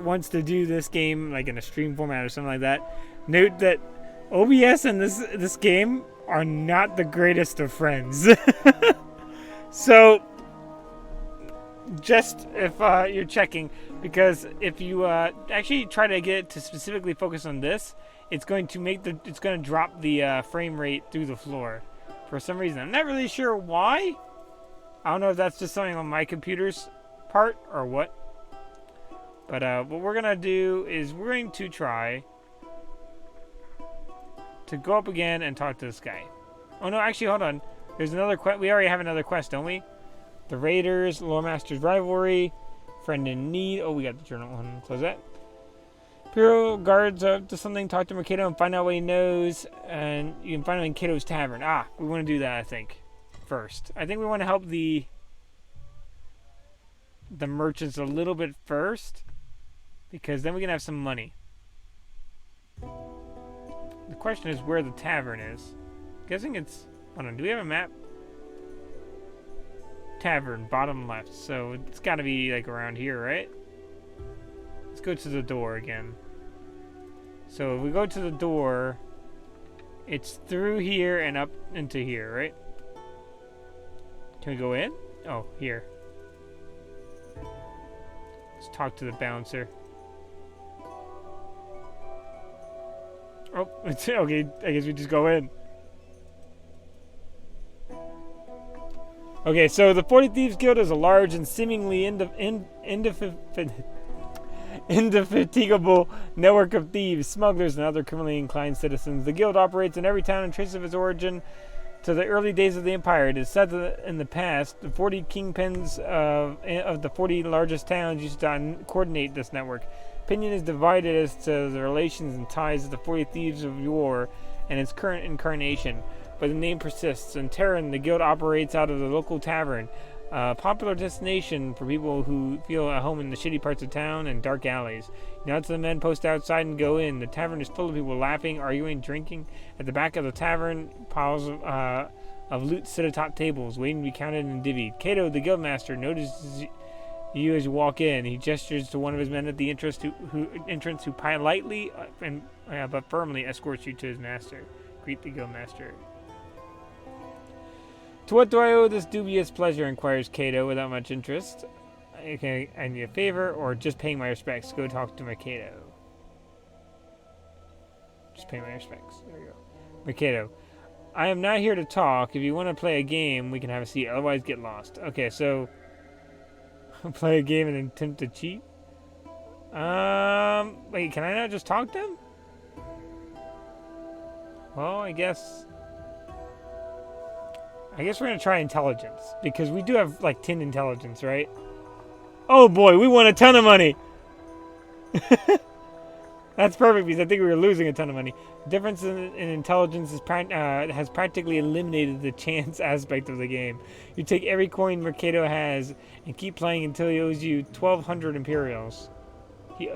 wants to do this game like in a stream format or something like that, note that OBS and this game are not the greatest of friends. So, just if you're checking, because if you actually try to get it to specifically focus on this, it's going to drop the frame rate through the floor for some reason. I'm not really sure why. I don't know if that's just something on my computer's part or what. But what we're gonna do is we're going to try to go up again and talk to this guy. Oh no, actually, hold on. There's another quest. We already have another quest, don't we? The Raiders, Lore Master's Rivalry, Friend in Need. Oh, we got the journal one. Close that. Imperial guards up to something. Talk to Mercado and find out what he knows. And you can find him in Cato's Tavern. Ah, we want to do that, I think, first. I think we want to help the merchants a little bit first, because then we can have some money. The question is where the tavern is. I'm guessing it's... Hold on, do we have a map? Tavern, bottom left. So it's got to be like around here, right? Let's go to the door again. So if we go to the door, it's through here and up into here, right? Can we go in? Oh, here. Let's talk to the bouncer. Oh, okay, I guess we just go in. Okay, so the 40 Thieves Guild is a large and seemingly indefatigable network of thieves, smugglers, and other criminally inclined citizens. The guild operates in every town and traces of its origin to the early days of the Empire. It is said that in the past, the 40 kingpins of the 40 largest towns used to coordinate this network. Opinion is divided as to the relations and ties of the 40 Thieves of Yore and its current incarnation, but the name persists. In Terran, the guild operates out of the local tavern, a popular destination for people who feel at home in the shitty parts of town and dark alleys. Now to the men post outside and go in. The tavern is full of people laughing, arguing, drinking. At the back of the tavern, piles of loot sit atop tables, waiting to be counted and divvied. Cato, the guildmaster, notices you as you walk in. He gestures to one of his men at the entrance who politely but firmly escorts you to his master. Greet the guildmaster. To what do I owe this dubious pleasure? Inquires Cato without much interest. Okay, I need a favor or just paying my respects. Go talk to Mercado. Just pay my respects. There we go. Mercado. I am not here to talk. If you want to play a game, we can have a seat. Otherwise, get lost. Okay, so... play a game and attempt to cheat? Wait, can I not just talk to him? Well, I guess we're going to try intelligence, because we do have, like, 10 intelligence, right? Oh, boy, we won a ton of money! That's perfect, because I think we were losing a ton of money. The difference in intelligence has practically eliminated the chance aspect of the game. You take every coin Mercado has and keep playing until he owes you 1,200 Imperials.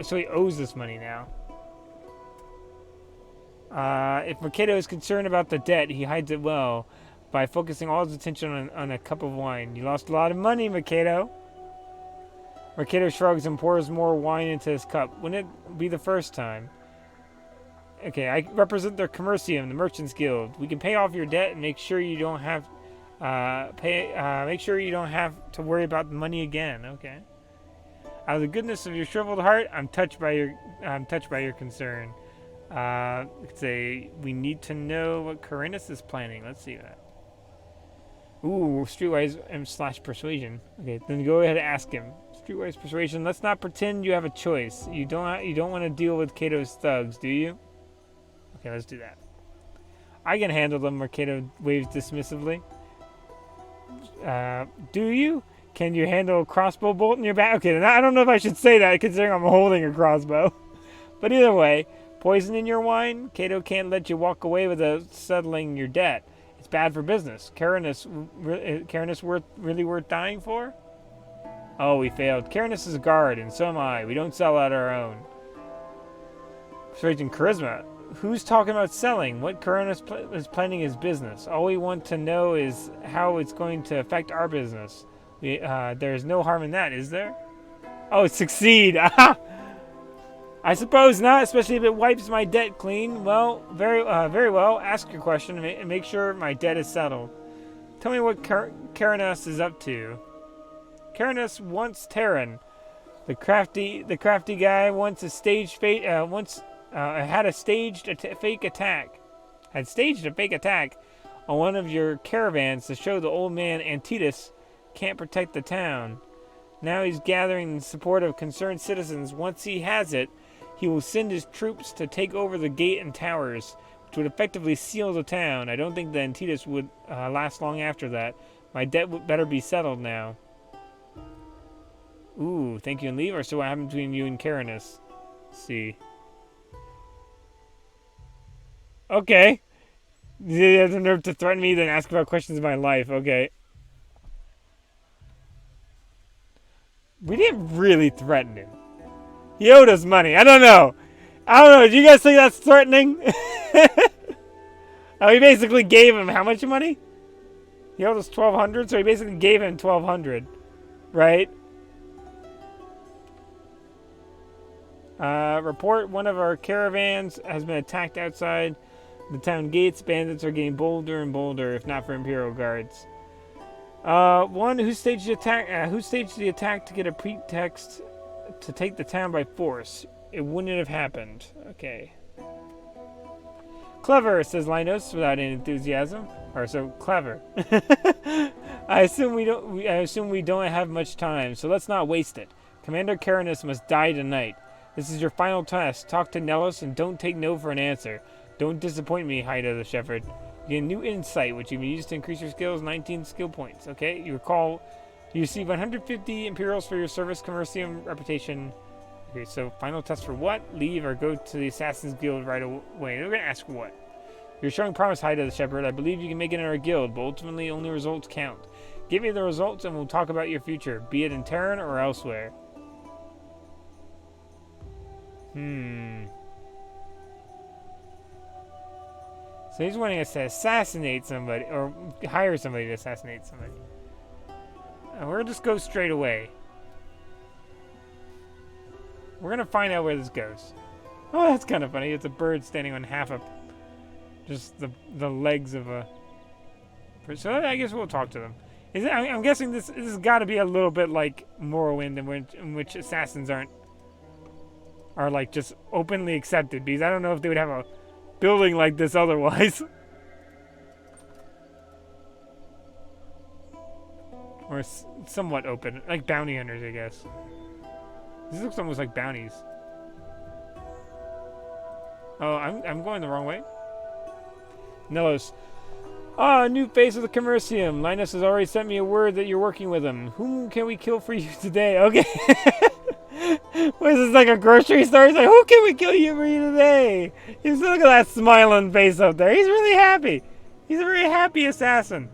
So he owes this money now. If Mercado is concerned about the debt, he hides it well by focusing all his attention on a cup of wine. You lost a lot of money, Mercado. Mercado shrugs and pours more wine into his cup. Wouldn't it be the first time? Okay, I represent the Commercium, the Merchants Guild. We can pay off your debt and make sure you don't have to worry about the money again. Okay. Out of the goodness of your shriveled heart, I'm touched by your concern. Say we need to know what Corinus is planning. Let's see that. Ooh, streetwise / persuasion. Okay, then go ahead and ask him. Streetwise persuasion. Let's not pretend you have a choice. You don't want to deal with Cato's thugs, do you? Okay, let's do that. I can handle them. Mercado waves dismissively. Do you? Can you handle a crossbow bolt in your back? Okay, I don't know if I should say that, considering I'm holding a crossbow. But either way, poison in your wine? Cato can't let you walk away without settling your debt. It's bad for business. Carinus really worth dying for? Oh, we failed. Carinus is a guard, and so am I. We don't sell out our own. Persuasion charisma. Who's talking about selling? What Carinus is planning is business. All we want to know is how it's going to affect our business. There's no harm in that, is there? Oh, succeed! I suppose not, especially if it wipes my debt clean. Well, very well. Ask your question and make sure my debt is settled. Tell me what Karanas is up to. Karanas wants Terran. The crafty guy wants a staged fake. Had staged a fake attack on one of your caravans to show the old man Antitus can't protect the town. Now he's gathering the support of concerned citizens. Once he has it, he will send his troops to take over the gate and towers, which would effectively seal the town. I don't think the Antitus would last long after that. My debt better be settled now. Ooh, thank you and leave, or so what happened between you and Karanis? See. Okay. You have the nerve to threaten me, then ask about questions of my life. Okay. We didn't really threaten him. He owed us money. I don't know. Do you guys think that's threatening? We basically gave him how much money? He owed us $1,200, so we basically gave him $1,200. Right? Report one of our caravans has been attacked outside the town gates. Bandits are getting bolder and bolder, if not for Imperial guards. One who staged the attack to get a pretext to take the town by force. It wouldn't have happened. Okay. Clever, says Linus without any enthusiasm. Or so clever. I assume we don't have much time, so let's not waste it. Commander Karanis must die tonight. This is your final test. Talk to Nellis and don't take no for an answer. Don't disappoint me, Haita the Shepherd. You get a new insight, which you can use to increase your skills, 19 skill points. Okay? You receive 150 Imperials for your service, commercium, reputation. Okay, so final test for what? Leave or go to the Assassin's Guild right away. We're going to ask what? You're showing promise, Haita the Shepherd. I believe you can make it in our guild, but ultimately only results count. Give me the results and we'll talk about your future, be it in Terran or elsewhere. So he's wanting us to assassinate somebody, or hire somebody to assassinate somebody. We're going to just go straight away. We're going to find out where this goes. Oh, that's kind of funny. It's a bird standing on half of just the legs of a... So I guess we'll talk to them. I'm guessing this has got to be a little bit like Morrowind, in which assassins are like just openly accepted, because I don't know if they would have a building like this otherwise. Or somewhat open, like bounty hunters, I guess. This looks almost like bounties. Oh, I'm going the wrong way. Nellos. Ah, new face of the Commercium. Linus has already sent me a word that you're working with him. Whom can we kill for you today? Okay. What is this, like a grocery store? He's like, who can we kill for you today? Look at that smiling face up there. He's really happy. He's a very happy assassin.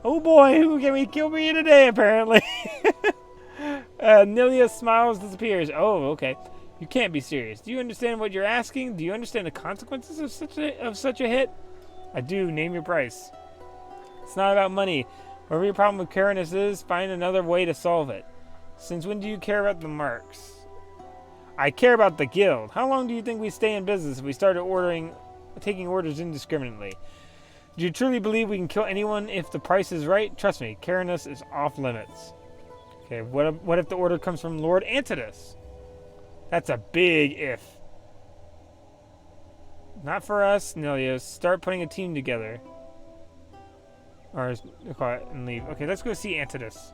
Oh boy, who can we kill for you today, apparently? Nilia smiles, disappears. Oh, okay. You can't be serious. Do you understand what you're asking? Do you understand the consequences of such a hit? I do. Name your price. It's not about money. Whatever your problem with Karanis is, find another way to solve it. Since when do you care about the marks? I care about the guild. How long do you think we stay in business if we started taking orders indiscriminately? Do you truly believe we can kill anyone if the price is right? Trust me, Karanis is off limits. Okay, what if the order comes from Lord Antitus? That's a big if. Not for us, Nilios. Start putting a team together. Or call it and leave. Okay, let's go see Antitus.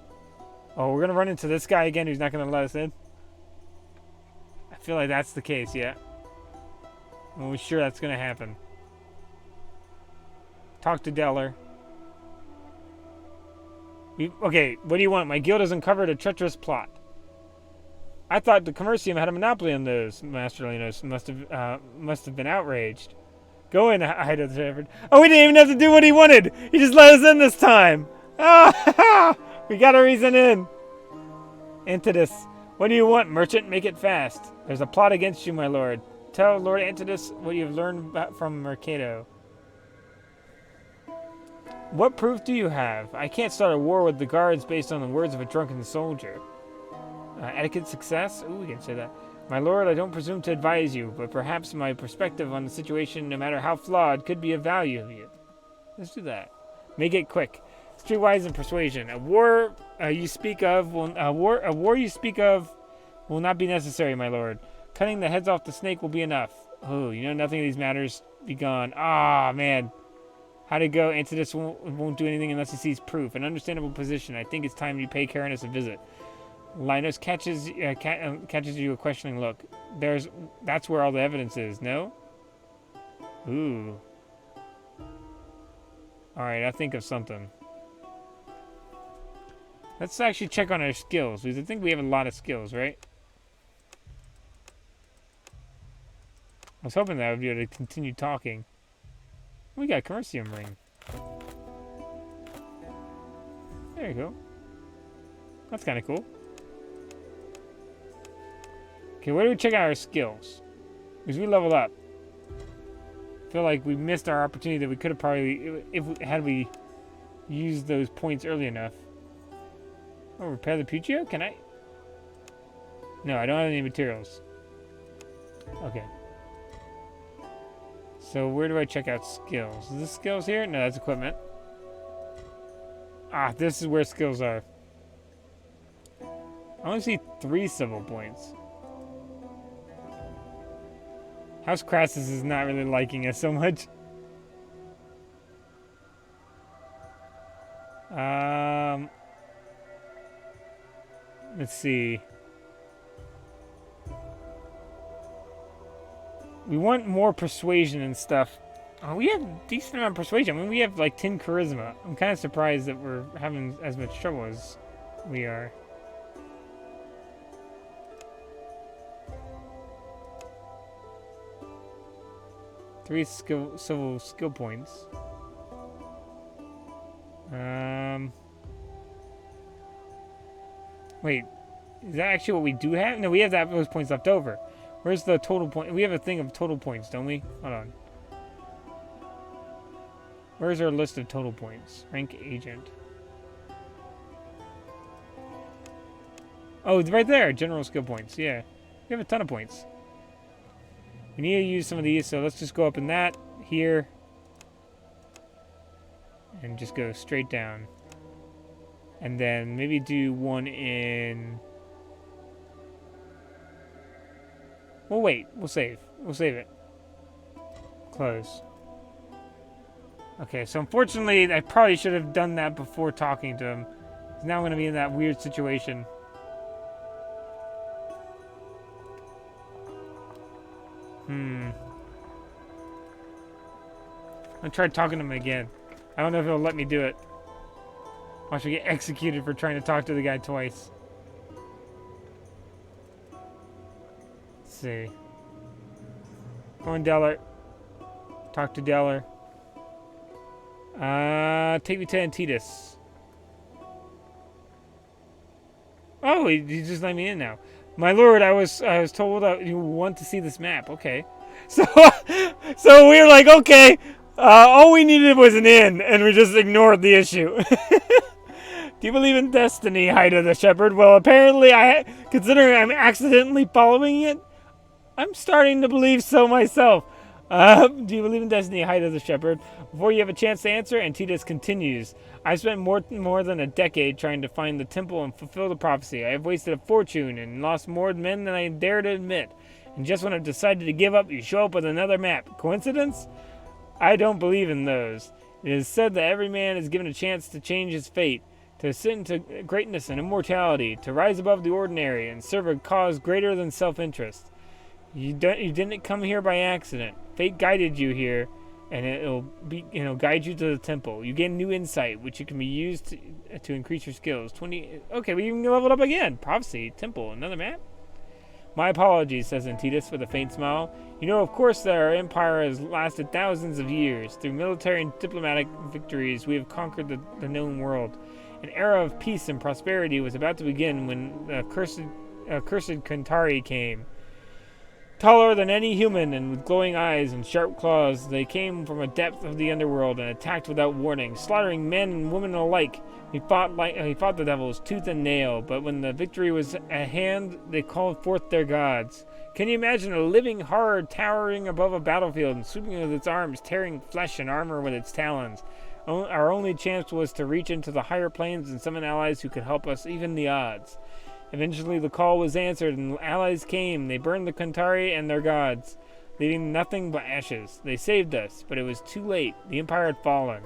Oh, we're gonna run into this guy again who's not gonna let us in? I feel like that's the case, yeah. I'm sure that's gonna happen. Talk to Deller. Okay, what do you want? My guild has uncovered a treacherous plot. I thought the Commercium had a monopoly on those. Master Linus must have been outraged. Go in, Haita the Shepherd. Oh, we didn't even have to do what he wanted. He just let us in this time. Ah, we got a reason in. Antitus, what do you want, merchant? Make it fast. There's a plot against you, my lord. Tell Lord Antitus what you've learned from Mercado. What proof do you have? I can't start a war with the guards based on the words of a drunken soldier. Etiquette success? Ooh, we can say that. My lord, I don't presume to advise you, but perhaps my perspective on the situation, no matter how flawed, could be of value to you. Let's do that. Make it quick. Streetwise and persuasion. A war you speak of will not be necessary, my lord. Cutting the heads off the snake will be enough. Oh, you know nothing of these matters. Be gone. Ah, man. How'd it go? Antidus won't do anything unless he sees proof. An understandable position. I think it's time you pay Caranus a visit. Linus catches you a questioning look. That's where all the evidence is, no? Ooh. Alright, I'll think of something. Let's actually check on our skills, because I think we have a lot of skills, right? I was hoping that I would be able to continue talking. We got a Commercium ring. There you go. That's kind of cool. Okay, where do we check out our skills? Because we leveled up. I feel like we missed our opportunity that we could have probably, had we used those points early enough. Oh, repair the Puccio? Can I? No, I don't have any materials. Okay. So where do I check out skills? Is this skills here? No, that's equipment. Ah, this is where skills are. I only see 3 civil points. House Crassus is not really liking us so much. Let's see. We want more persuasion and stuff. Oh, we have a decent amount of persuasion. I mean, we have like 10 charisma. I'm kind of surprised that we're having as much trouble as we are. Three civil skill points. Wait, is that actually what we do have? No, we have those points left over. Where's the total point? We have a thing of total points, don't we? Hold on. Where's our list of total points? Rank agent. Oh, it's right there. General skill points. Yeah, we have a ton of points. We need to use some of these, so let's just go up in that here and just go straight down. And then maybe do one in... We'll wait. We'll save. We'll save it. Close. Okay, so unfortunately, I probably should have done that before talking to him. Now I'm going to be in that weird situation. I'll try talking to him again. I don't know if he'll let me do it. Watch me get executed for trying to talk to the guy twice. Let's see. Go on, Deller. Talk to Deller. Take me to Antidus. Oh, he just let me in now. My lord, I was told you want to see this map. Okay. So we were like, okay. All we needed was an inn, and we just ignored the issue. Do you believe in destiny, Haita the Shepherd? Well, apparently, considering I'm accidentally following it, I'm starting to believe so myself. Do you believe in destiny, Haita the Shepherd? Before you have a chance to answer, Antidus continues. I've spent more than a decade trying to find the temple and fulfill the prophecy. I have wasted a fortune and lost more men than I dare to admit. And just when I've decided to give up, you show up with another map. Coincidence? I don't believe in those. It is said that every man is given a chance to change his fate, to ascend to greatness and immortality, to rise above the ordinary and serve a cause greater than self-interest. You didn't come here by accident. Fate guided you here, and it'll guide you to the temple. You gain new insight, which can be used to increase your skills. Okay, we even leveled up again. Prophecy, temple, another map. My apologies, says Antidus with a faint smile. You know, of course, that our empire has lasted thousands of years. Through military and diplomatic victories, we have conquered the known world. An era of peace and prosperity was about to begin when the accursed Kantari came. Taller than any human and with glowing eyes and sharp claws, they came from a depth of the underworld and attacked without warning, slaughtering men and women alike. He fought the devils tooth and nail, but when the victory was at hand, they called forth their gods. Can you imagine a living horror towering above a battlefield and sweeping with its arms, tearing flesh and armor with its talons? Our only chance was to reach into the higher planes and summon allies who could help us even the odds. Eventually the call was answered and allies came. They burned the Kantari and their gods, leaving nothing but ashes. They saved us, but it was too late. The Empire had fallen,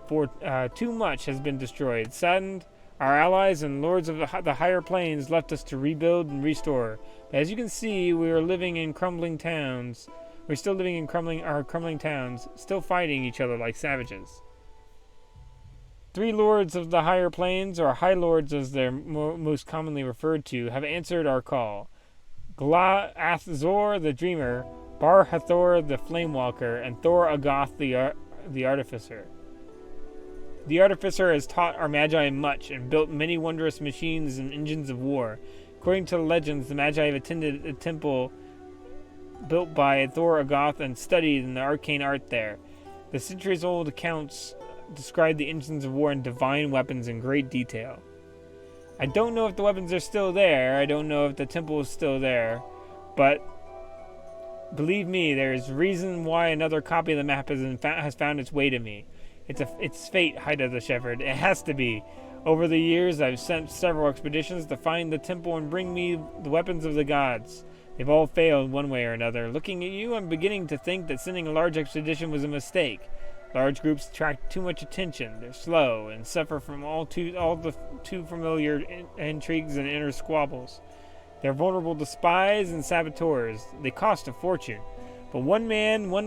for too much has been destroyed. Saddened, our allies and lords of the higher planes left us to rebuild and restore. But as you can see, we are living in crumbling towns. We're still living in crumbling towns, still fighting each other like savages. 3 lords of the higher planes, or high lords as they're most commonly referred to, have answered our call. Gla-Athzor the Dreamer, Bar-Hathor the Flamewalker, and Thor-Agoth the Artificer. The Artificer has taught our Magi much and built many wondrous machines and engines of war. According to the legends, the Magi have attended a temple built by Thor-Agoth and studied in the arcane art there. The centuries-old accounts describe the engines of war and divine weapons in great detail. I don't know if the weapons are still there. I don't know if the temple is still there. But believe me, there is reason why another copy of the map has found its way to me. It's fate, Haita the Shepherd. It has to be. Over the years, I've sent several expeditions to find the temple and bring me the weapons of the gods. They've all failed one way or another. Looking at you, I'm beginning to think that sending a large expedition was a mistake. Large groups attract too much attention. They're slow and suffer from all the too familiar intrigues and inner squabbles. They're vulnerable to spies and saboteurs. They cost a fortune. But one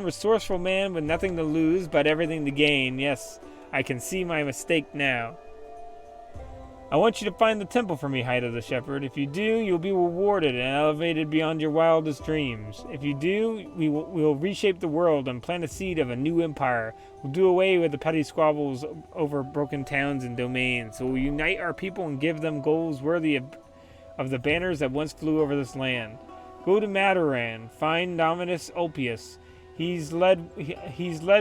resourceful man with nothing to lose but everything to gain. Yes, I can see my mistake now. I want you to find the temple for me, Haita the Shepherd. If you do, you'll be rewarded and elevated beyond your wildest dreams. If you do, we'll reshape the world and plant a seed of a new empire. We'll do away with the petty squabbles over broken towns and domains. So we'll unite our people and give them goals worthy of the banners that once flew over this land. Go to Mataran, find Dominus Ulpius. He's led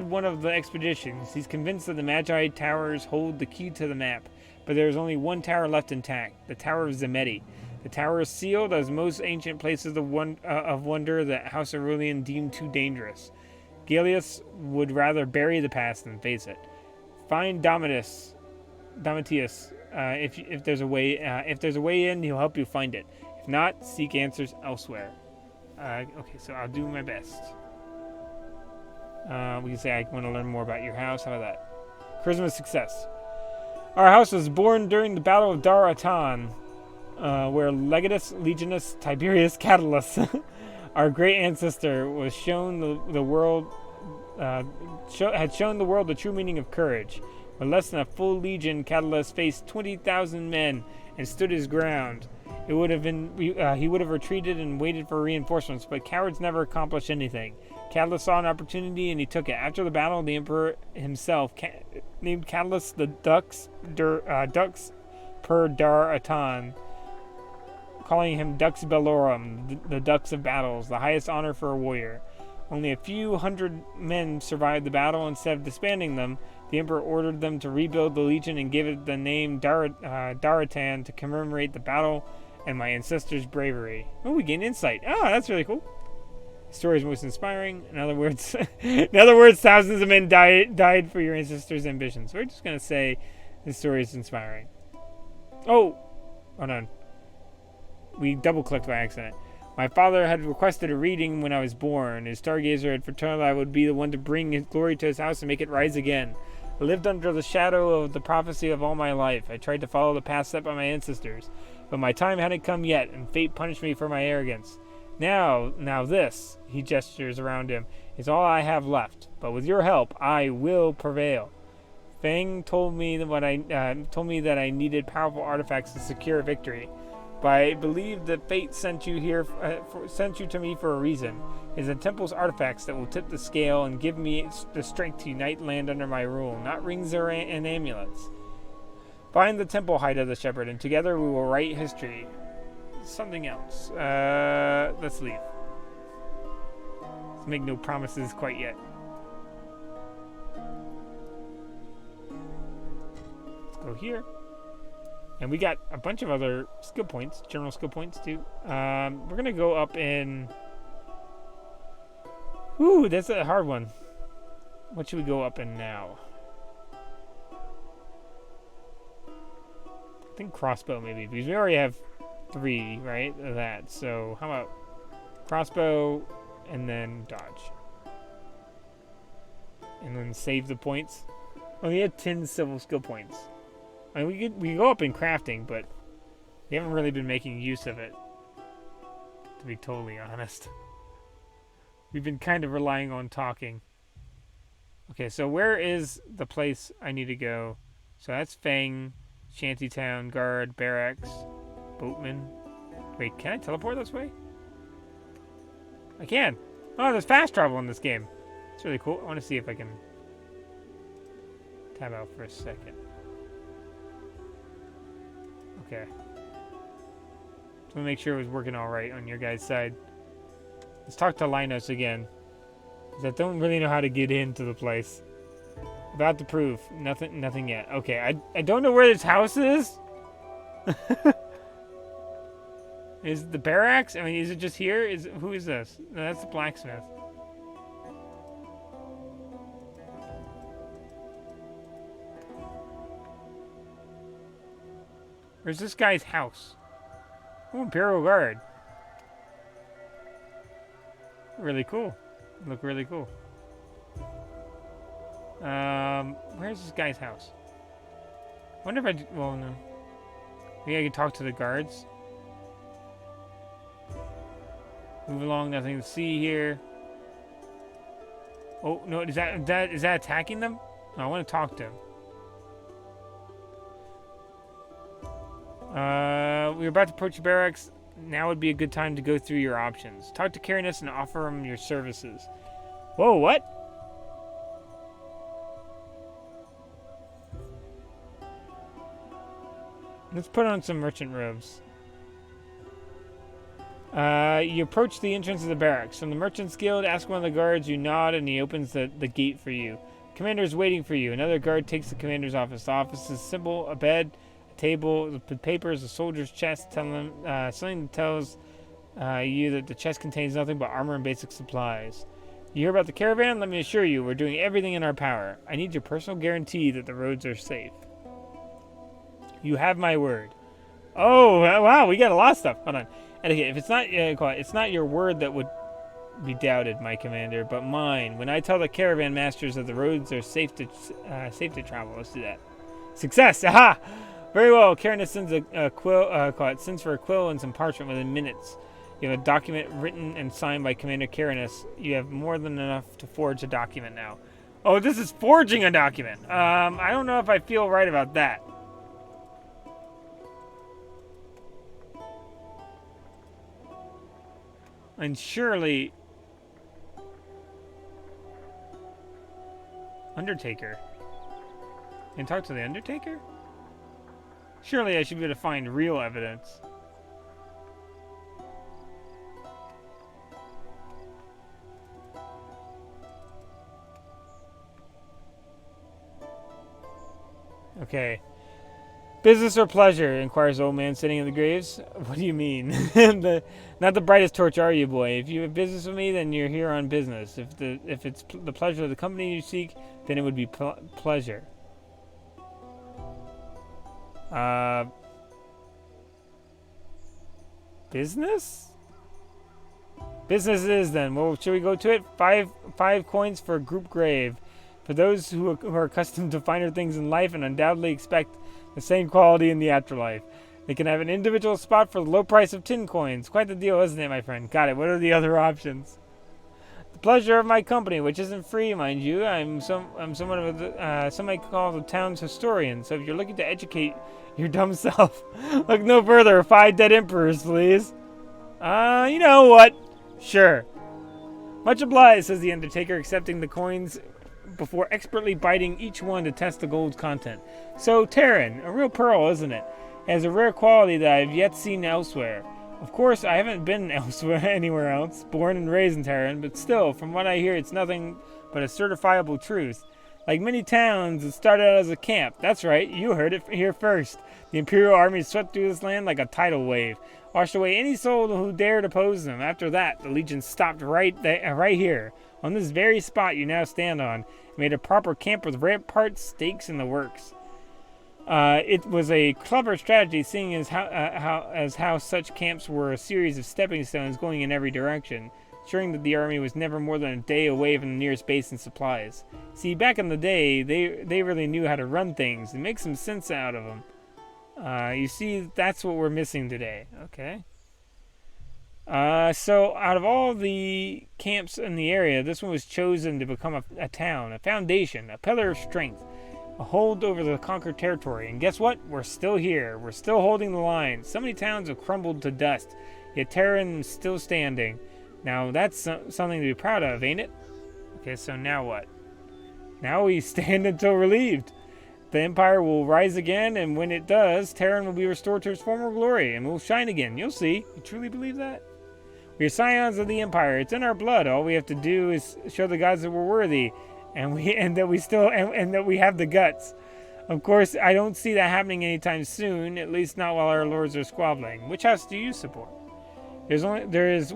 one of the expeditions. He's convinced that the Magi Towers hold the key to the map. But there is only one tower left intact, the Tower of Zemeti. The tower is sealed as most ancient places of wonder that House Aurelian deemed too dangerous. Gallius would rather bury the past than face it. Find Domitius. If there's a way in, he'll help you find it. If not, seek answers elsewhere. Okay, so I'll do my best. We can say I want to learn more about your house. How about that? Charisma success. Our house was born during the Battle of Dar Atan, where Legatus Legionis Tiberius Catulus, our great ancestor, was shown the world the true meaning of courage. With less than a full legion, Catulus faced 20,000 men and stood his ground. He would have retreated and waited for reinforcements, but cowards never accomplish anything. Catulus saw an opportunity and he took it. After the battle, the emperor himself named Catulus the Dux per Dar Atan, calling him Dux Bellorum, the Dux of battles, the highest honor for a warrior. Only a few hundred men survived the battle. Instead of disbanding them, the emperor ordered them to rebuild the legion and gave it the name Daratan to commemorate the battle and my ancestors' bravery. Oh, we gain insight. Oh, that's really cool. The story is most inspiring. In other words, thousands of men died for your ancestors' ambitions. We're just going to say this story is inspiring. Oh, hold on. We double-clicked by accident. My father had requested a reading when I was born. His stargazer had foretold I would be the one to bring his glory to his house and make it rise again. I lived under the shadow of the prophecy of all my life. I tried to follow the path set by my ancestors, but my time hadn't come yet, and fate punished me for my arrogance. Now this, he gestures around him, is all I have left. But with your help, I will prevail. Fang told me that I needed powerful artifacts to secure victory. But I believe that fate sent you to me for a reason. It is the temple's artifacts that will tip the scale and give me the strength to unite land under my rule, not rings and amulets. Find the temple, Haita the Shepherd, and together we will write history. Something else. Let's leave. Let's make no promises quite yet. Let's go here. And we got a bunch of other skill points, general skill points too. We're gonna go up in. Whew, that's a hard one. What should we go up in now? I think crossbow maybe, because we already have 3, right? Of that. So how about crossbow and then dodge, and then save the points. Oh, we had 10 civil skill points. I mean, we could go up in crafting, but we haven't really been making use of it, to be totally honest. We've been kind of relying on talking. Okay, so where is the place I need to go? So that's Fang, Shantytown, Guard, Barracks, Boatman. Wait, can I teleport this way? I can. Oh, there's fast travel in this game. It's really cool. I want to see if I can tab out for a second. Okay. Just want to make sure it was working all right on your guys' side. Let's talk to Linus again, because I don't really know how to get into the place. About to prove. Nothing yet. Okay, I don't know where this house is. Is the barracks? I mean, is it just here? Who is this? No, that's the blacksmith. Where's this guy's house? Oh, Imperial Guard. Really cool. Look really cool. Where's this guy's house? I wonder if well, no. Maybe I could talk to the guards. Move along, nothing to see here. Oh, no, is that attacking them? No, I want to talk to him. We're about to approach the barracks. Now would be a good time to go through your options. Talk to Carinus and offer him your services. Whoa, what? Let's put on some merchant robes. You approach the entrance of the barracks. From the Merchant's Guild, ask one of the guards. You nod, and he opens the gate for you. Commander's waiting for you. Another guard takes the commander's office. The office is simple: a bed, a table, the papers, a soldier's chest. Something that tells you that the chest contains nothing but armor and basic supplies. You hear about the caravan? Let me assure you, we're doing everything in our power. I need your personal guarantee that the roads are safe. You have my word. Oh, wow, we got a lot of stuff. Hold on. Etiquette. If it's not your word that would be doubted, my commander, but mine. When I tell the caravan masters that the roads are safe to travel, let's do that. Success! Aha! Very well. Carinus sends a quill. Sends for a quill and some parchment within minutes. You have a document written and signed by Commander Carinus. You have more than enough to forge a document now. Oh, this is forging a document. I don't know if I feel right about that. And surely... Undertaker. Can I talk to the Undertaker? Surely I should be able to find real evidence. Okay. Business or pleasure? Inquires the old man sitting in the graves. What do you mean? Not the brightest torch, are you, boy? If you have business with me, then you're here on business. If it's the pleasure of the company you seek, then it would be pleasure. Business? Business it is then. Well, should we go to it? Five coins for a group grave. For those who are accustomed to finer things in life and undoubtedly expect the same quality in the afterlife. They can have an individual spot for the low price of 10 coins. Quite the deal, isn't it, my friend? Got it. What are the other options? The pleasure of my company, which isn't free, mind you. I'm somewhat of a, somebody call the town's historian. So if you're looking to educate your dumb self, look no further. 5 dead emperors, please. You know what? Sure. Much obliged, says the Undertaker, accepting the coins before expertly biting each one to test the gold's content. So, Terran, a real pearl, isn't it? It has a rare quality that I've yet seen elsewhere. Of course, I haven't been anywhere else, born and raised in Terran, but still, from what I hear, it's nothing but a certifiable truth. Like many towns, it started out as a camp. That's right, you heard it here first. The Imperial Army swept through this land like a tidal wave, washed away any soul who dared oppose them. After that, the Legion stopped right here, on this very spot you now stand on, made a proper camp with ramparts, stakes, and the works. It was a clever strategy, seeing as how such camps were a series of stepping stones going in every direction, ensuring that the army was never more than a day away from the nearest base and supplies. See, back in the day, they really knew how to run things and make some sense out of them. You see, that's what we're missing today. Okay. So out of all the camps in the area, this one was chosen to become a town, a foundation, a pillar of strength, a hold over the conquered territory. And guess what? We're still here. We're still holding the line. So many towns have crumbled to dust, yet Terran is still standing. Now that's something to be proud of, ain't it? Okay, so now what? Now we stand until relieved. The Empire will rise again, and when it does, Terran will be restored to its former glory, and will shine again. You'll see. You truly believe that? We are scions of the Empire. It's in our blood. All we have to do is show the gods that we're worthy, and that we have the guts. Of course, I don't see that happening anytime soon, at least not while our lords are squabbling. Which house do you support? There is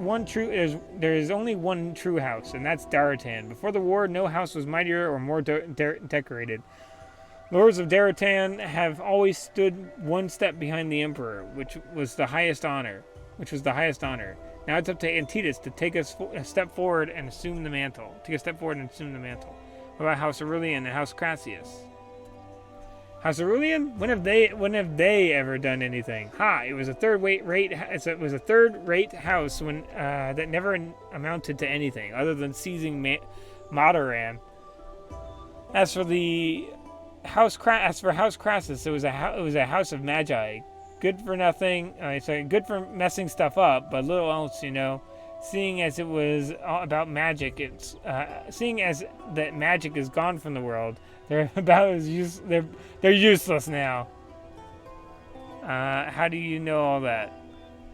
only one true house, and that's Daratan. Before the war, no house was mightier or more decorated. Lords of Daratan have always stood one step behind the Emperor, which was the highest honor. Now it's up to Antidus to take a step forward and assume the mantle. What about House Aurelian and House Crassius? House Aurelian? When have they ever done anything? It was a third-rate house when that never amounted to anything other than seizing Mataran. As for House Crassus, it was a house of magi, good for nothing. Good for messing stuff up, but little else, Seeing as it was all about magic, seeing as that magic is gone from the world, they're useless now. How do you know all that?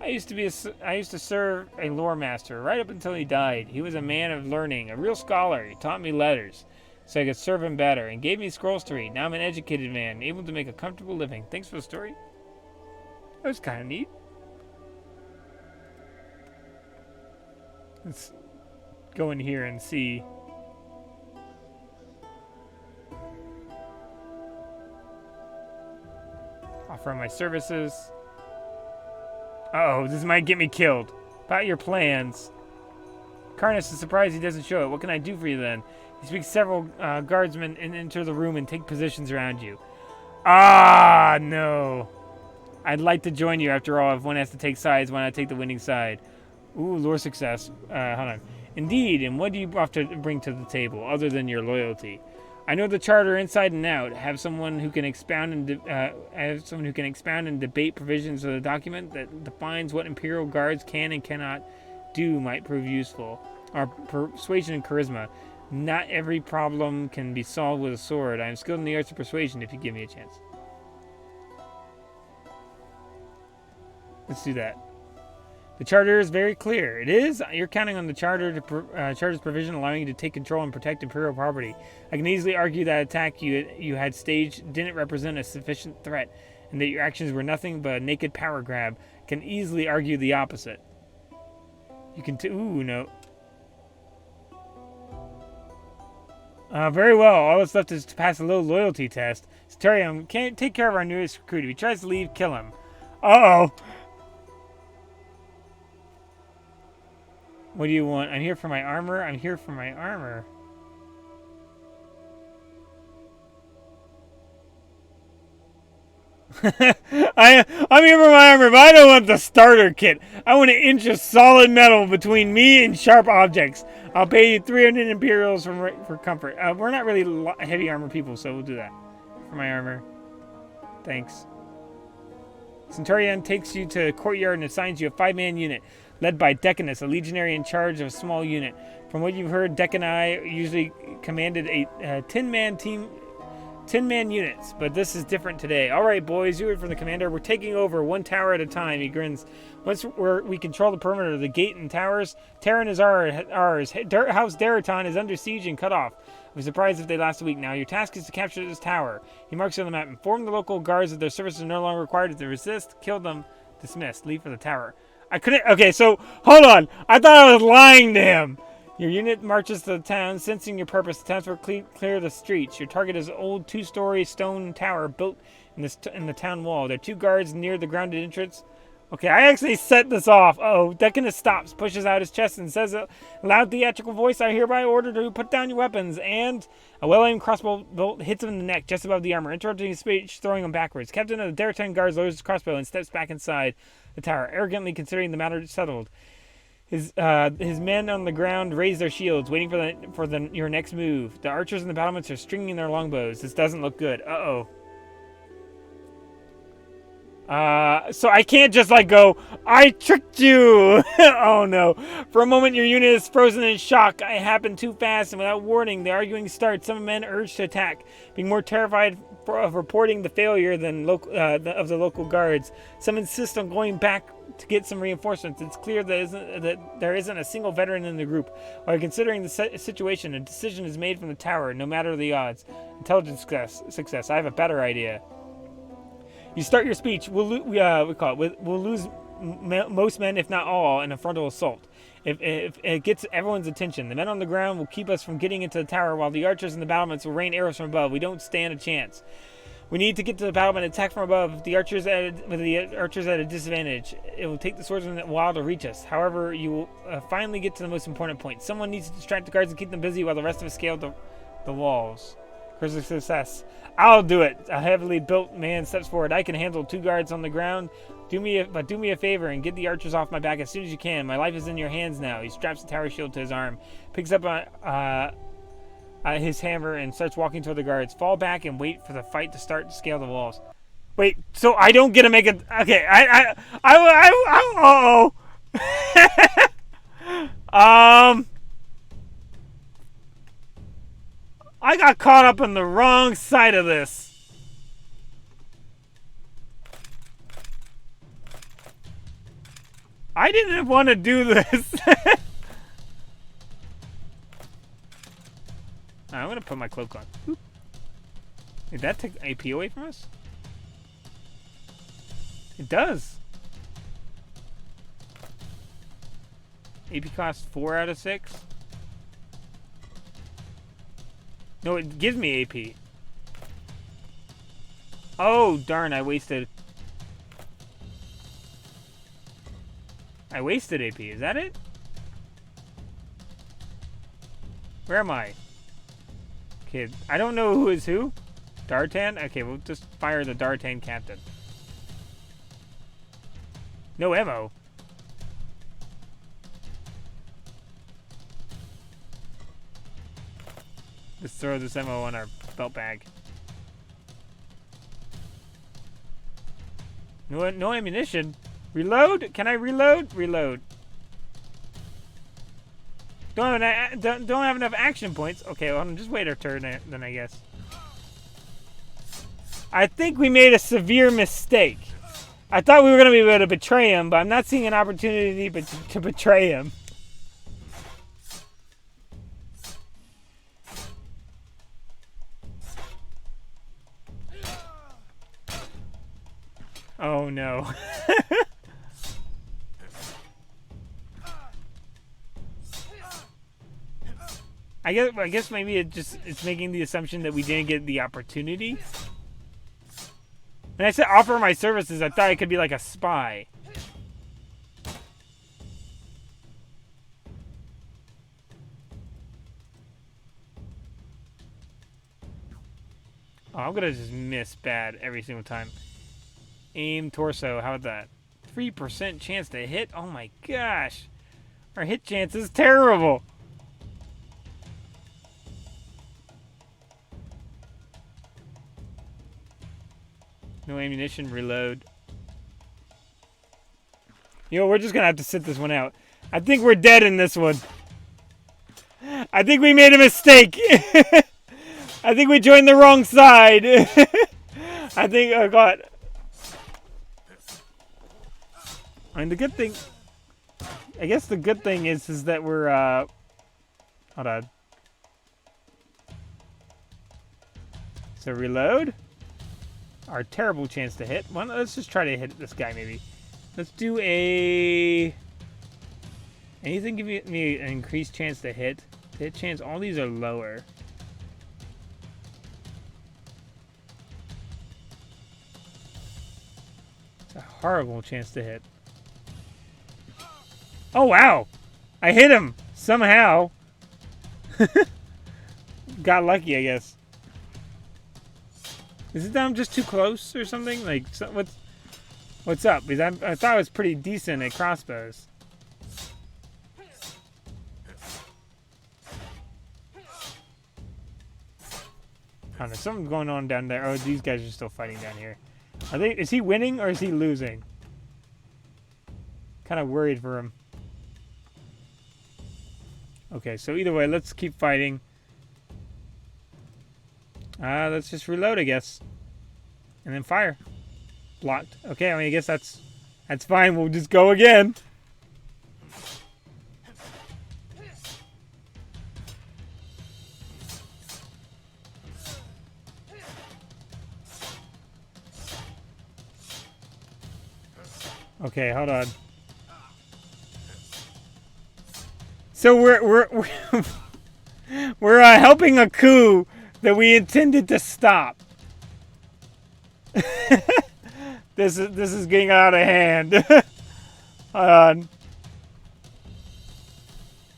I used to serve a lore master right up until he died. He was a man of learning, a real scholar. He taught me letters, so I could serve him better, and gave me scrolls to read. Now I'm an educated man, able to make a comfortable living. Thanks for the story. That was kind of neat. Let's go in here and see. Offer my services. Uh-oh, this might get me killed. About your plans. Karnas is surprised he doesn't show it. What can I do for you then? He speaks several guardsmen and enter the room and take positions around you. Ah, no. I'd like to join you. After all, if one has to take sides, why not take the winning side? Ooh, lore success. Hold on. Indeed, and what do you have to bring to the table, other than your loyalty? I know the charter inside and out. Have someone who can expound and debate provisions of the document that defines what Imperial Guards can and cannot do might prove useful. Our persuasion and charisma. Not every problem can be solved with a sword. I am skilled in the arts of persuasion if you give me a chance. Let's do that. The charter is very clear. It is? You're counting on the charter's provision allowing you to take control and protect Imperial property. I can easily argue that attack you had staged didn't represent a sufficient threat, and that your actions were nothing but a naked power grab. I can easily argue the opposite. You can ooh, no. Very well. All that's left is to pass a little loyalty test. Starium, can't take care of our newest recruit. If he tries to leave, kill him. Uh-oh. What do you want? I'm here for my armor. I'm here for my armor. I'm here for my armor, but I don't want the starter kit. I want an inch of solid metal between me and sharp objects. I'll pay you 300 Imperials for comfort. We're not really heavy armor people, so we'll do that. For my armor. Thanks. Centurion takes you to a courtyard and assigns you a 5-man unit, led by Decadence, a legionary in charge of a small unit. From what you've heard, Decani usually commanded a 10-man team 10-man units, but this is different today. All right, boys, you heard from the commander. We're taking over one tower at a time. He grins. Once we control the perimeter of the gate and towers, Terran is ours. House Daraton is under siege and cut off. I'm surprised if they last a week now. Your task is to capture this tower. He marks it on the map. Inform the local guards that their services are no longer required. If they resist, kill them. Dismissed. Leave for the tower. I couldn't... Okay, so, hold on. I thought I was lying to him. Your unit marches to the town, sensing your purpose. The townsfolk clear the streets. Your target is an old 2-story stone tower built in the town wall. There are 2 guards near the grounded entrance. Okay, I actually set this off. Oh, Decadence stops, pushes out his chest, and says a loud theatrical voice, I hereby order to put down your weapons. And a well-aimed crossbow bolt hits him in the neck, just above the armor, interrupting his speech, throwing him backwards. Captain of the Daraton Guards lowers his crossbow and steps back inside the tower, arrogantly considering the matter settled. His men on the ground raise their shields, waiting for your next move. The archers in the battlements are stringing their longbows. This doesn't look good. Uh-oh. So I can't just like go, I tricked you! Oh no. For a moment your unit is frozen in shock. It happened too fast and without warning. The arguing starts. Some men urge to attack, being more terrified of reporting the failure than of the local guards. Some insist on going back to get some reinforcements. It's clear that there isn't a single veteran in the group. While considering the situation, a decision is made from the tower, no matter the odds. Intelligence success. I have a better idea. You start your speech. We'll lose most men, if not all, in a frontal assault. If it gets everyone's attention, the men on the ground will keep us from getting into the tower, while the archers in the battlements will rain arrows from above. We don't stand a chance. We need to get to the battlement and attack from above. With the archers at a disadvantage, it will take the swordsmen a while to reach us. However, you will finally get to the most important point. Someone needs to distract the guards and keep them busy while the rest of us scale the walls. Curse of success. I'll do it. A heavily built man steps forward. I can handle 2 guards on the ground. Do me a favor and get the archers off my back as soon as you can. My life is in your hands now. He straps the tower shield to his arm, picks up his hammer, and starts walking toward the guards. Fall back and wait for the fight to start to scale the walls. Wait, so I don't get to make it. Okay, uh-oh. I got caught up on the wrong side of this. I didn't want to do this. I'm going to put my cloak on. Oop. Did that take AP away from us? It does. AP costs 4 out of 6. No, it gives me AP. Oh, darn, I wasted AP. Is that it? Where am I? Okay, I don't know who is who. Dartan? Okay, we'll just fire the Dartan captain. No ammo. Just throw this ammo on our belt bag. No ammunition. Reload? Can I reload? Reload. Don't have enough action points. Okay, well, just wait our turn then, I guess. I think we made a severe mistake. I thought we were going to be able to betray him, but I'm not seeing an opportunity to betray him. Oh no. I guess maybe it's making the assumption that we didn't get the opportunity. When I said offer my services, I thought I could be like a spy. Oh, I'm gonna just miss bad every single time. Aim torso, how about that? 3% chance to hit? Oh my gosh. Our hit chance is terrible. No ammunition, reload. You know, we're just gonna have to sit this one out. I think we're dead in this one. I think we made a mistake. I think we joined the wrong side. I think, oh god. I mean, the good thing, I guess the good thing is that we're, hold on. So reload. Our terrible chance to hit. Well, let's just try to hit this guy maybe. Let's do a... Anything give me an increased chance to hit? Hit chance, all these are lower. It's a horrible chance to hit. Oh, wow! I hit him! Somehow! Got lucky, I guess. Is it that I'm just too close or something? Like, so, what's up? Because I thought I was pretty decent at crossbows. I don't know, something's going on down there. Oh, these guys are still fighting down here. Are they? Is he winning or is he losing? Kind of worried for him. Okay, so either way, let's keep fighting. Let's just reload, I guess. And then fire. Blocked. Okay, I mean, I guess that's fine. We'll just go again. Okay, hold on. So we're helping a coup that we intended to stop. This is getting out of hand. Hold on.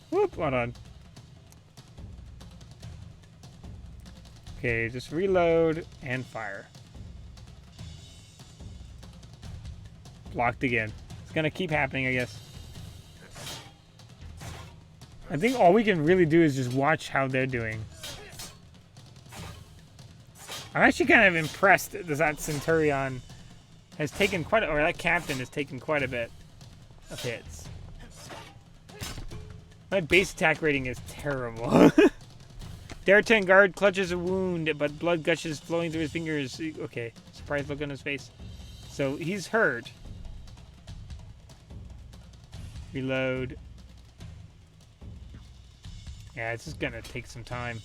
Whoop, hold on. Okay, just reload and fire. Blocked again. It's gonna keep happening, I guess. I think all we can really do is just watch how they're doing. I'm actually kind of impressed that Centurion has taken quite a, or that captain has taken quite a bit of hits. My base attack rating is terrible. Daratan guard clutches a wound, but blood gushes flowing through his fingers. Okay, surprised look on his face. So he's hurt. Reload. Yeah, it's just gonna take some time.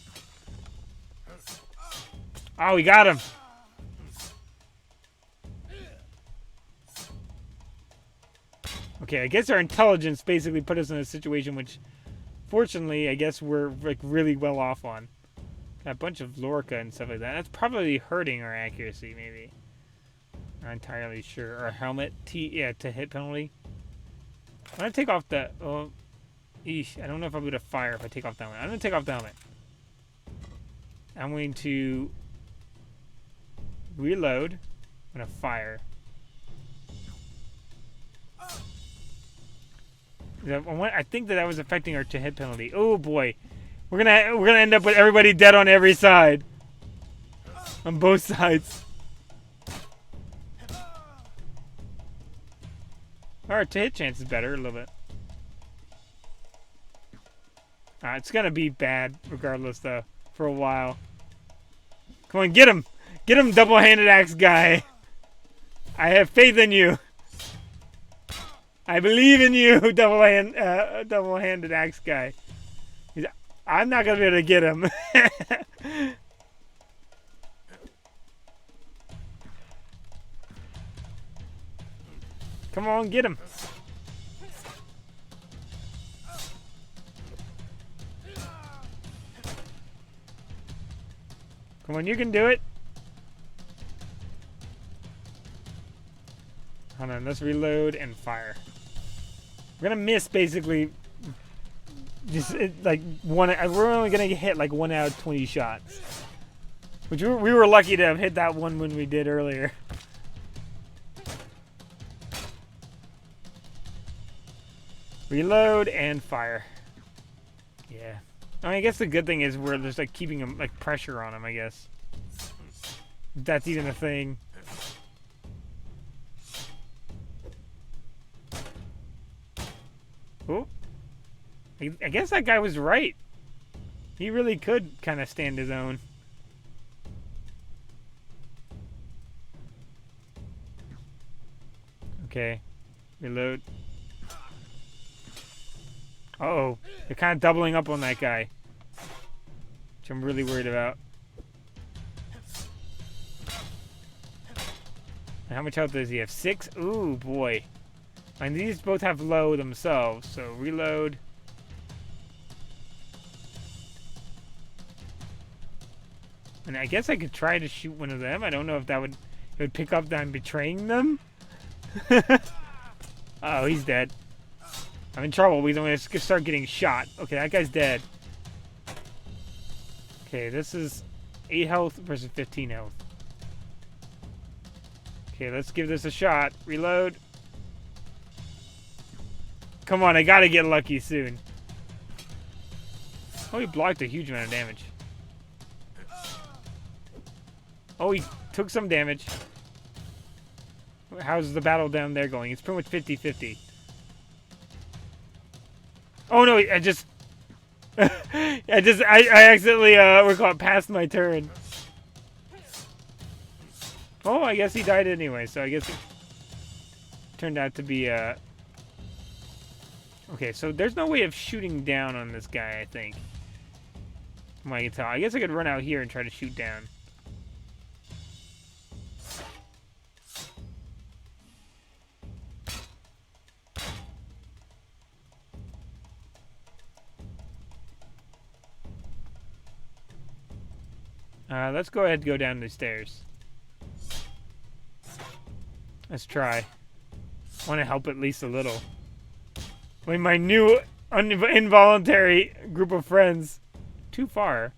Oh, we got him! Okay, I guess our intelligence basically put us in a situation which, fortunately, I guess we're like really well off on. Got a bunch of Lorca and stuff like that. That's probably hurting our accuracy, maybe. Not entirely sure. Or helmet, yeah, to hit penalty. I'm gonna take off the. Oh, eesh, I don't know if I'm gonna fire if I take off the helmet. I'm gonna take off the helmet. I'm going to reload. I'm gonna fire. I think that was affecting our to hit penalty. Oh boy, we're gonna end up with everybody dead on every side, on both sides. Our to hit chance is better a little bit. It's gonna be bad regardless though for a while. Come on, get him, double-handed axe guy. I have faith in you. I believe in you, double-handed axe guy. I'm not gonna be able to get him. Come on, get him. Come on, you can do it. Hold on, let's reload and fire. We're gonna miss basically just like one. We're only gonna hit like 1 out of 20 shots, which we were lucky to have hit that one when we did earlier. Reload and fire. Yeah. I mean, I guess the good thing is we're just like keeping them like pressure on them. I guess if that's even a thing. Oh, I guess that guy was right. He really could kind of stand his own. Okay. Reload. Uh-oh. They're kind of doubling up on that guy. Which I'm really worried about. And how much health does he have? 6? Ooh, boy. And these both have low themselves, so reload. And I guess I could try to shoot one of them. I don't know if that would pick up that I'm betraying them. Uh-oh, he's dead. I'm in trouble. I'm going to start getting shot. Okay, that guy's dead. Okay, this is 8 health versus 15 health. Okay, let's give this a shot. Reload. Come on, I gotta get lucky soon. Oh, he blocked a huge amount of damage. Oh, he took some damage. How's the battle down there going? It's pretty much 50-50. Oh no, I just... I accidentally, we're called passed my turn. Oh, I guess he died anyway, so I guess it turned out to be, Okay, so there's no way of shooting down on this guy, I think. From what I can tell. I guess I could run out here and try to shoot down. Let's go ahead and go down the stairs. Let's try. I want to help at least a little. With my new involuntary group of friends. Too far.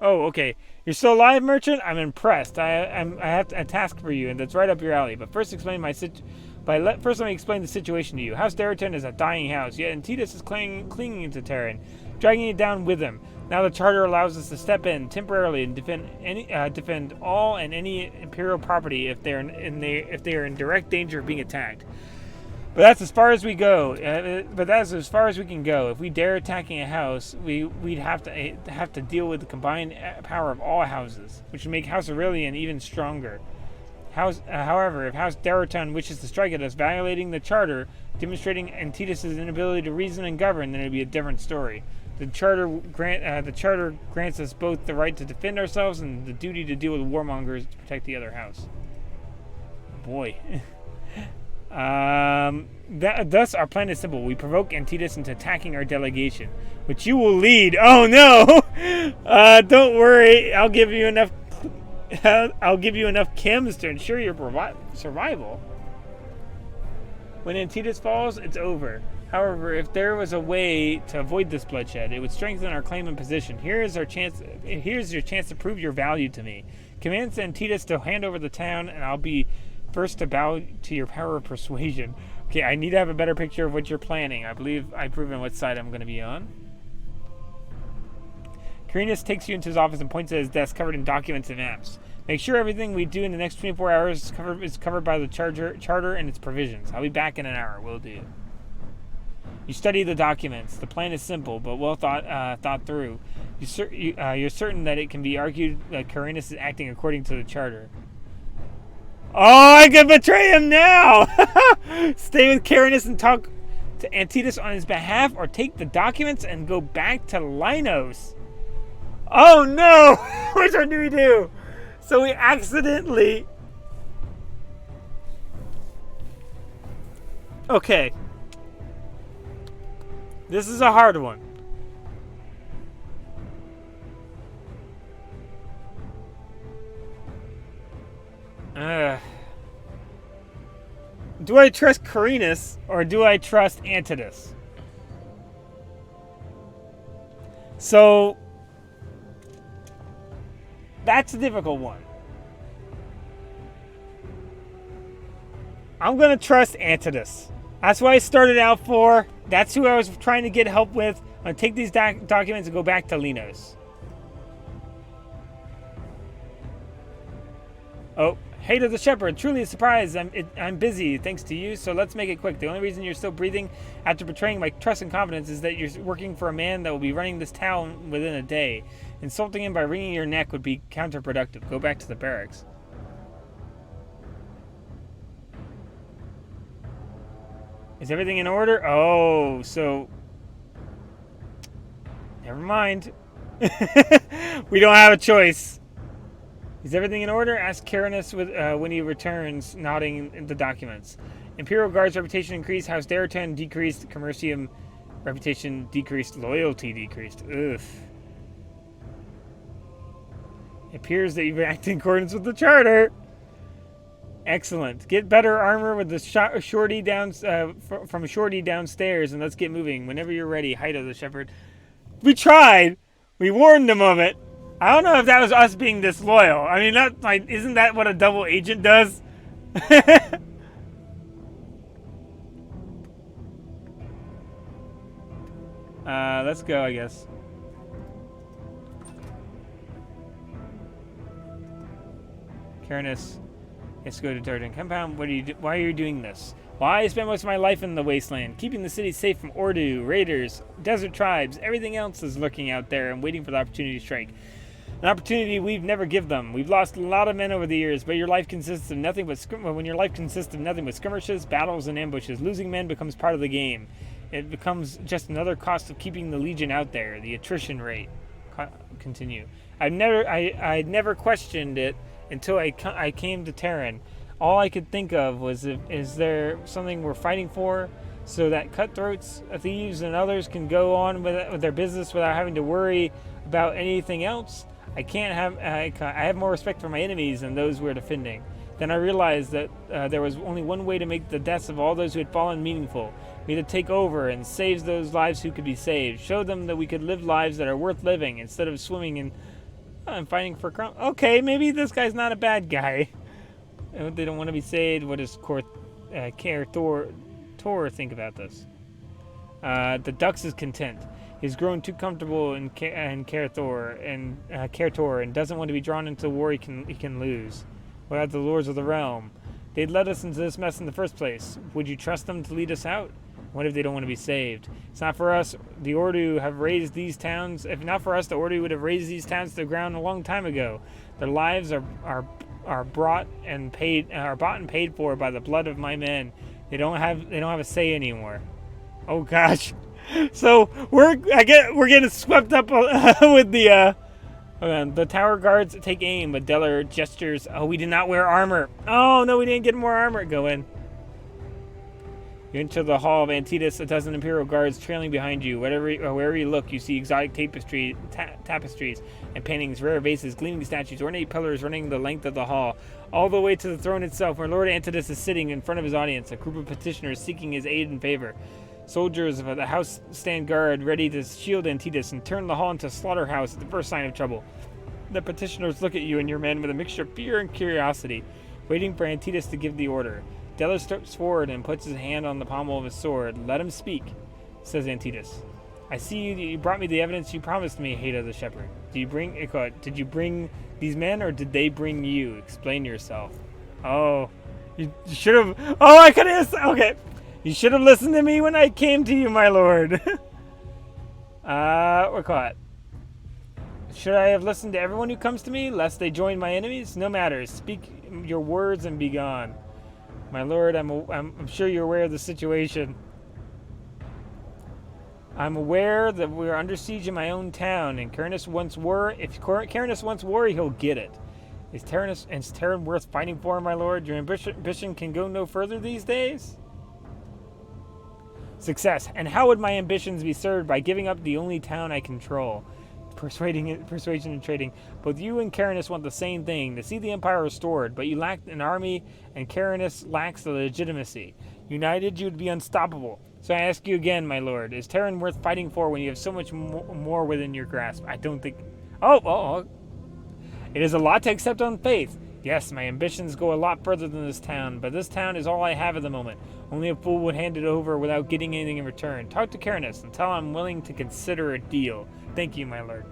Oh, okay. You're still alive, merchant? I'm impressed. I have a task for you, and that's right up your alley. But first, let me explain the situation to you. House Decadence is a dying house, yet Antidus is clinging to Terran, dragging it down with him. Now the charter allows us to step in temporarily and defend all and any imperial property if they are in direct danger of being attacked. But that's as far as we go. But that's as far as we can go. If we dare attacking a house, we'd have to deal with the combined power of all houses, which would make House Aurelian even stronger. However, if House Decadence wishes to strike at us, violating the charter, demonstrating Antidus' inability to reason and govern, then it'd be a different story. The charter grants us both the right to defend ourselves and the duty to deal with warmongers to protect the other house. Boy. Thus, our plan is simple. We provoke Antidus into attacking our delegation, which you will lead. Oh no! Don't worry. I'll give you enough chems to ensure your survival. When Antidus falls, it's over. However, if there was a way to avoid this bloodshed, it would strengthen our claim and position. Here's your chance to prove your value to me. Command Antidus to hand over the town, and I'll be first to bow to your power of persuasion. Okay, I need to have a better picture of what you're planning. I believe I've proven what side I'm going to be on. Carinus takes you into his office and points at his desk covered in documents and maps. Make sure everything we do in the next 24 hours is covered by the charter and its provisions. I'll be back in an hour. Will do. You study the documents. The plan is simple, but well thought through. You're certain that it can be argued that Carinus is acting according to the charter. Oh, I can betray him now! Stay with Carinus and talk to Antidus on his behalf, or take the documents and go back to Linos. Oh no! Which one do we do? So we accidentally... Okay. This is a hard one. Do I trust Carinus or do I trust Antidus? So that's a difficult one. I'm gonna trust Antidus. That's what I started out for. That's who I was trying to get help with. I'm gonna take these documents and go back to Linos. Oh, Haita the Shepherd, truly a surprise. I'm busy, thanks to you, so let's make it quick. The only reason you're still breathing after betraying my trust and confidence is that you're working for a man that will be running this town within a day. Insulting him by wringing your neck would be counterproductive. Go back to the barracks. Is everything in order? Oh, so... Never mind. We don't have a choice. Is everything in order? Ask Carinus when he returns, nodding in the documents. Imperial Guard's reputation increased. House Deritan decreased. Commercium reputation decreased. Loyalty decreased. Ugh. It appears that you've acted in accordance with the charter. Excellent. Get better armor with the shorty from Shorty downstairs, and let's get moving. Whenever you're ready, Haita the Shepherd. We tried. We warned them of it. I don't know if that was us being disloyal. I mean, isn't that what a double agent does? Let's go, I guess. Carinus, let's go to Dardan Compound. Why are you doing this? Why I spent most of my life in the wasteland, keeping the city safe from Ordu, raiders, desert tribes. Everything else is lurking out there and waiting for the opportunity to strike. An opportunity we've never give them. We've lost a lot of men over the years, but your life consists of nothing but when your life consists of nothing but skirmishes, battles, and ambushes. Losing men becomes part of the game. It becomes just another cost of keeping the Legion out there. The attrition rate. Continue. I'd never questioned it until I came to Terran. All I could think of was, is there something we're fighting for, so that cutthroats, thieves, and others can go on with their business without having to worry about anything else? I have more respect for my enemies than those we're defending. Then I realized that there was only one way to make the deaths of all those who had fallen meaningful. We had to take over and save those lives who could be saved. Show them that we could live lives that are worth living instead of swimming in and fighting for crown. Okay, maybe this guy's not a bad guy. They don't want to be saved. What does Tor think about this? The Dux is content. He's grown too comfortable in Karator and doesn't want to be drawn into the war he can lose. What about the Lords of the Realm? They'd led us into this mess in the first place. Would you trust them to lead us out? What if they don't want to be saved? It's not for us. The Ordu have raised these towns. If not for us, the Ordu would have raised these towns to the ground a long time ago. Their lives are bought and paid for by the blood of my men. They don't have a say anymore. Oh gosh. So we're getting swept up with the tower guards take aim, but Deller gestures. Oh, we did not wear armor. Oh no, we didn't get more armor. Go in. You enter the hall of Antidus, a dozen Imperial guards trailing behind you. Wherever you look, you see exotic tapestries and paintings, rare vases, gleaming statues, ornate pillars running the length of the hall, all the way to the throne itself, where Lord Antidus is sitting in front of his audience, a group of petitioners seeking his aid and favor. Soldiers of the house stand guard, ready to shield Antidus and turn the hall into a slaughterhouse at the first sign of trouble. The petitioners look at you and your men with a mixture of fear and curiosity, waiting for Antidus to give the order. Deller steps forward and puts his hand on the pommel of his sword. Let him speak, says Antidus. I see you brought me the evidence you promised me, Haita the Shepherd. Did you bring these men, or did they bring you? Explain yourself. Oh, you should have. Oh, I could have. Okay, you should have listened to me when I came to you, my lord. We're caught. Should I have listened to everyone who comes to me, lest they join my enemies? No matter. Speak your words and be gone. My lord, I'm sure you're aware of the situation. I'm aware that we're under siege in my own town, and Carinus wants war. If Carinus wants war, he'll get it. Is Terran worth fighting for, my lord? Your ambition can go no further these days? Success. And how would my ambitions be served by giving up the only town I control? Persuasion and trading. Both you and Carinus want the same thing, to see the Empire restored, but you lack an army, and Carinus lacks the legitimacy. United, you would be unstoppable. So I ask you again, my lord, is Terran worth fighting for when you have so much more within your grasp? I don't think... Oh. It is a lot to accept on faith. Yes, my ambitions go a lot further than this town, but this town is all I have at the moment. Only a fool would hand it over without getting anything in return. Talk to Carinus and tell him I'm willing to consider a deal. Thank you, my lord.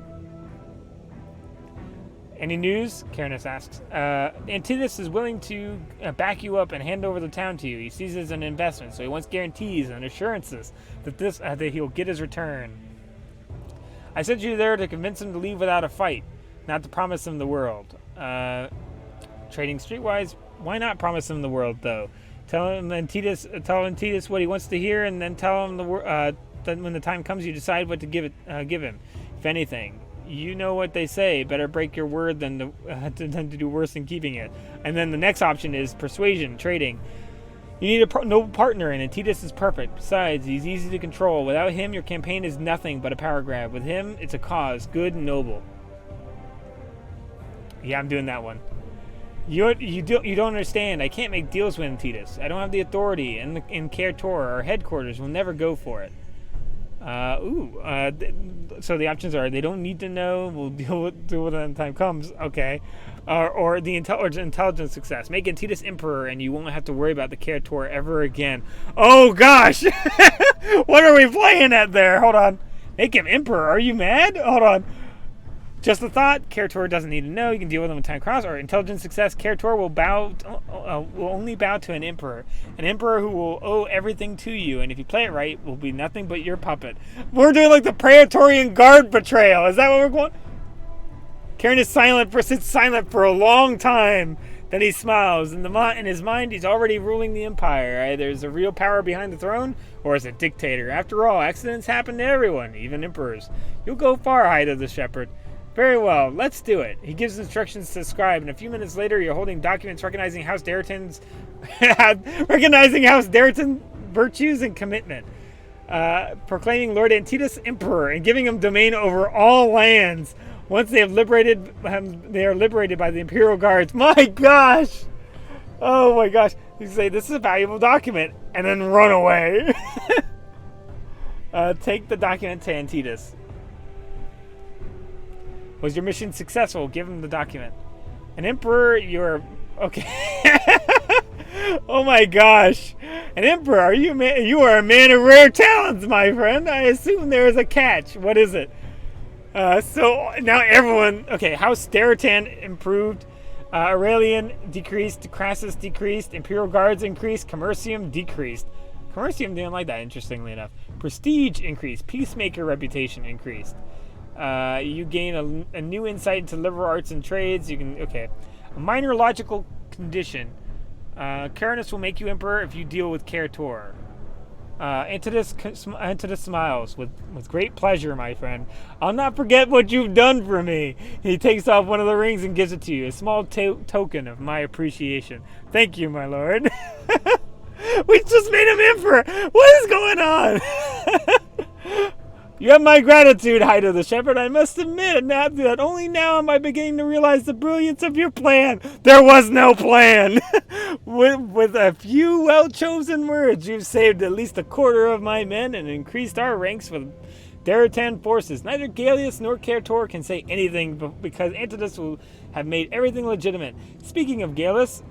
Any news? Carinus asks. Antidus is willing to back you up and hand over the town to you. He sees it as an investment, so he wants guarantees and assurances that he'll get his return. I sent you there to convince him to leave without a fight, not to promise him the world. Trading streetwise, why not promise him the world, though? Tell Titus what he wants to hear, and then tell him then when the time comes, you decide what to give him, if anything. You know what they say: better break your word than to do worse than keeping it. And then the next option is persuasion, trading. You need a noble partner, and Titus is perfect. Besides, he's easy to control. Without him, your campaign is nothing but a power grab. With him, it's a cause, good and noble. Yeah, I'm doing that one. You don't understand. I can't make deals with Titus. I don't have the authority, and in Kertor, our headquarters, will never go for it. So the options are: they don't need to know. We'll deal with it when the time comes. Okay. Or the intelligence success. Make Titus emperor, and you won't have to worry about the Kertor ever again. Oh gosh, what are we playing at there? Hold on. Make him emperor. Are you mad? Hold on. Just a thought. Kertor doesn't need to know. You can deal with him when time crosses. Or intelligence success. Kertor will only bow to an emperor who will owe everything to you. And if you play it right, will be nothing but your puppet. We're doing like the Praetorian Guard betrayal. Is that what we're going? Karen sits silent for a long time. Then he smiles. In his mind, he's already ruling the empire. Either there's a real power behind the throne, or is a dictator. After all, accidents happen to everyone, even emperors. You'll go far, Haita the shepherd. Very well, let's do it. He gives instructions to the scribe, and a few minutes later, you're holding documents recognizing House Deriton's virtues and commitment, proclaiming Lord Titus emperor and giving him domain over all lands. Once they are liberated by the Imperial Guards. My gosh! Oh my gosh! You say this is a valuable document, and then run away. Take the document to Titus. Was your mission successful? Give him the document. An emperor, you're... Okay. Oh my gosh. An emperor, you are a man of rare talents, my friend. I assume there is a catch. What is it? So now everyone... Okay, House Deriton improved. Aurelian decreased. Crassus decreased. Imperial Guards increased. Commercium decreased. Commercium didn't like that, interestingly enough. Prestige increased. Peacemaker reputation increased. You gain a new insight into liberal arts and trades. You can... Okay. A minor logical condition. Carinus will make you emperor if you deal with Kertor. Antidus smiles with great pleasure, my friend. I'll not forget what you've done for me. He takes off one of the rings and gives it to you. A small token of my appreciation. Thank you, my lord. We just made him emperor. What is going on? You have my gratitude, Haita the shepherd. I must admit that only now am I beginning to realize the brilliance of your plan. There was no plan. With a few well-chosen words, you've saved at least a quarter of my men and increased our ranks with Deriton forces. Neither Gallius nor Kertor can say anything because Antidus will have made everything legitimate. Speaking of Gallius,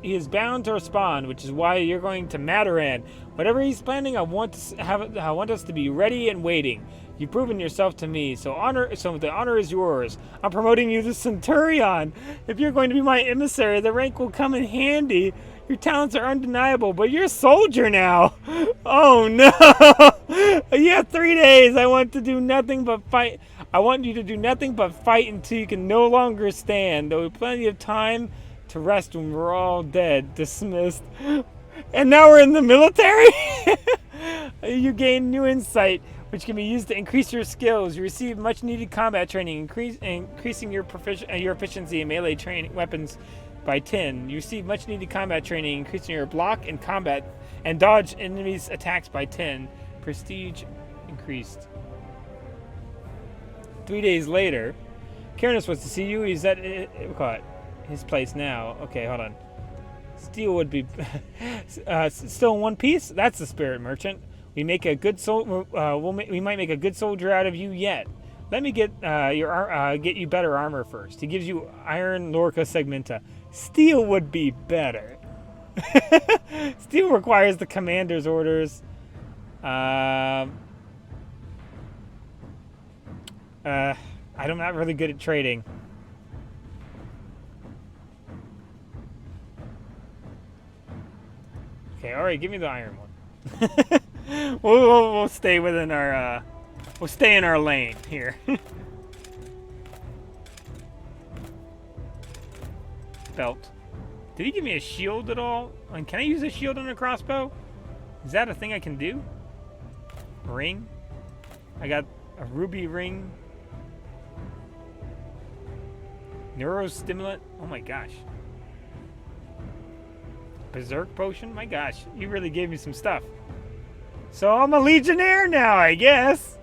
he is bound to respond, which is why you're going to Mataran. Whatever he's planning, I want us to be ready and waiting. You've proven yourself to me, so the honor is yours. I'm promoting you to Centurion. If you're going to be my emissary, the rank will come in handy. Your talents are undeniable, but you're a soldier now. Oh no! You have 3 days. I want you to do nothing but fight until you can no longer stand. There will be plenty of time to rest when we're all dead. Dismissed. And now we're in the military? You gain new insight, which can be used to increase your skills. You receive much needed combat training, increasing your efficiency in melee weapons by 10. You receive much needed combat training, increasing your block and combat and dodge enemies' attacks by 10. Prestige increased. 3 days later, Carinus wants to see you. He's at his place now. Okay, hold on. Steel would be still in one piece. That's the spirit merchant. We make a good we might make a good soldier out of you yet. Let me get you better armor first. He gives you iron Lorca segmenta. Steel would be better. Steel requires the commander's orders. I'm not really good at trading. Okay, all right, give me the iron one. we'll stay within our we'll stay in our lane here. Belt. Did he give me a shield at all? And can I use a shield on a crossbow? Is that a thing I can do? Ring? I got a ruby ring. Neurostimulant? Oh my gosh. Berserk potion? My gosh, you really gave me some stuff. So I'm a legionnaire now, I guess.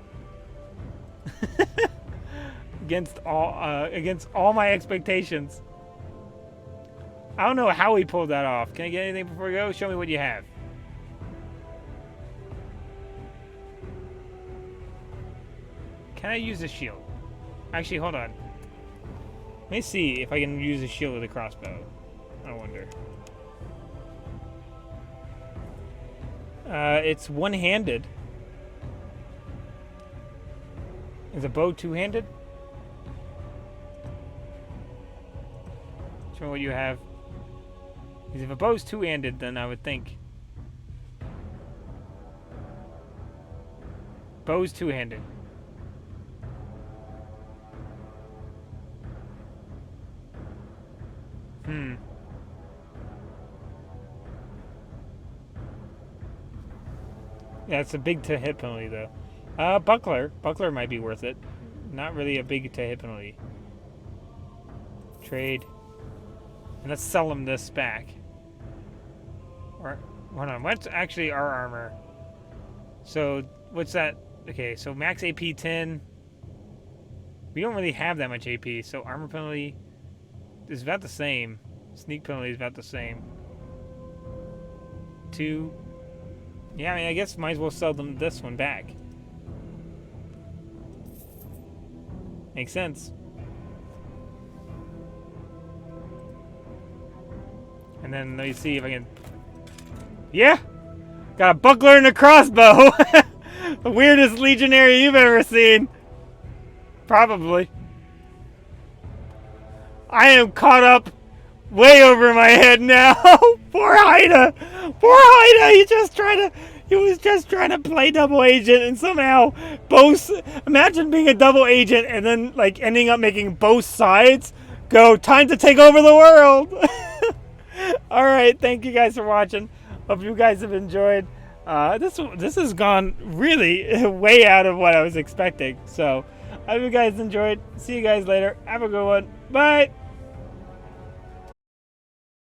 against all my expectations. I don't know how we pulled that off. Can I get anything before we go? Show me what you have. Can I use a shield? Actually, hold on. Let me see if I can use a shield with a crossbow. I wonder. It's one-handed. Is a bow two-handed? Show me what you have. Because if a bow's two-handed, then I would think... Bow's two-handed. Yeah, it's a big to hit penalty though. Buckler. Buckler might be worth it. Not really a big to hit penalty. Trade. And let's sell him this back. Or hold on, what's actually our armor? So what's that? Okay, so max AP 10. We don't really have that much AP, so armor penalty is about the same. Sneak penalty is about the same. 2. Yeah, I mean, I guess might as well sell them this one back. Makes sense. And then let me see if I can... Yeah! Got a buckler and a crossbow! The weirdest legionary you've ever seen. Probably. I am caught up way over my head now. Poor Haita. Poor Haita. He was just trying to play double agent and somehow both. Imagine being a double agent and then like ending up making both sides go. Time to take over the world. All right. Thank you guys for watching. Hope you guys have enjoyed. This has gone really way out of what I was expecting. So I hope you guys enjoyed. See you guys later. Have a good one. Bye.